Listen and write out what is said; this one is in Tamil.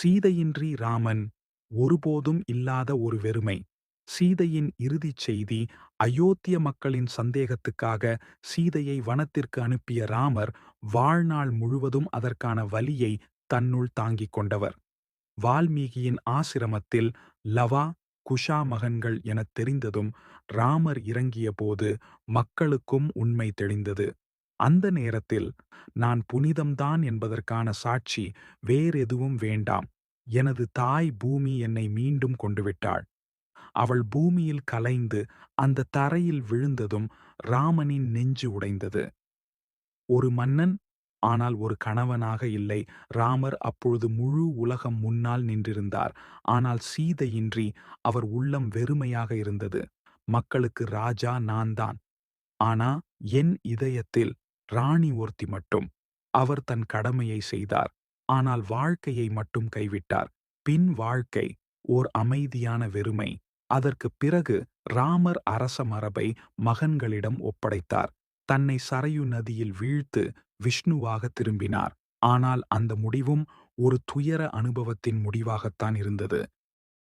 சீதையின்றி ராமன் ஒருபோதும் இல்லாத ஒரு வெறுமை. சீதையின் இறுதிச் செய்தி. அயோத்திய மக்களின் சந்தேகத்துக்காக சீதையை வனத்திற்கு அனுப்பிய ராமர் வாழ்நாள் முழுவதும் அதற்கான வலியை தன்னுள் தாங்கிக் கொண்டவர். வால்மீகியின் ஆசிரமத்தில் லவா, குஷா மகன்கள் எனத் தெரிந்ததும் ராமர் இறங்கியபோது மக்களுக்கும் உண்மை தெளிந்தது. அந்த நேரத்தில் நான் புனிதம்தான் என்பதற்கான சாட்சி வேறெதுவும் வேண்டாம். எனது தாய் பூமி என்னை மீண்டும் கொண்டுவிட்டாள். அவள் பூமியில் கலைந்து அந்த தரையில் விழுந்ததும் ராமனின் நெஞ்சு உடைந்தது. ஒரு மன்னன், ஆனால் ஒரு கணவனாக இல்லை. ராமர் அப்பொழுது முழு உலகம் முன்னால் நின்றிருந்தார். ஆனால் சீதையின்றி அவர் உள்ளம் வெறுமையாக இருந்தது. மக்களுக்கு ராஜா நான்தான். ஆனா என் இதயத்தில் ராணி ஒருத்தி மட்டும். அவர் தன் கடமையை செய்தார். ஆனால் வாழ்க்கையை மட்டும் கைவிட்டார். பின் வாழ்க்கை ஓர் அமைதியான வெறுமை. அதற்குப் பிறகு ராமர் அரச மரபை மகன்களிடம் ஒப்படைத்தார். தன்னை சரயு நதியில் வீழ்த்து விஷ்ணுவாக திரும்பினார். ஆனால் அந்த முடிவும் ஒரு துயர அனுபவத்தின் முடிவாகத்தான் இருந்தது.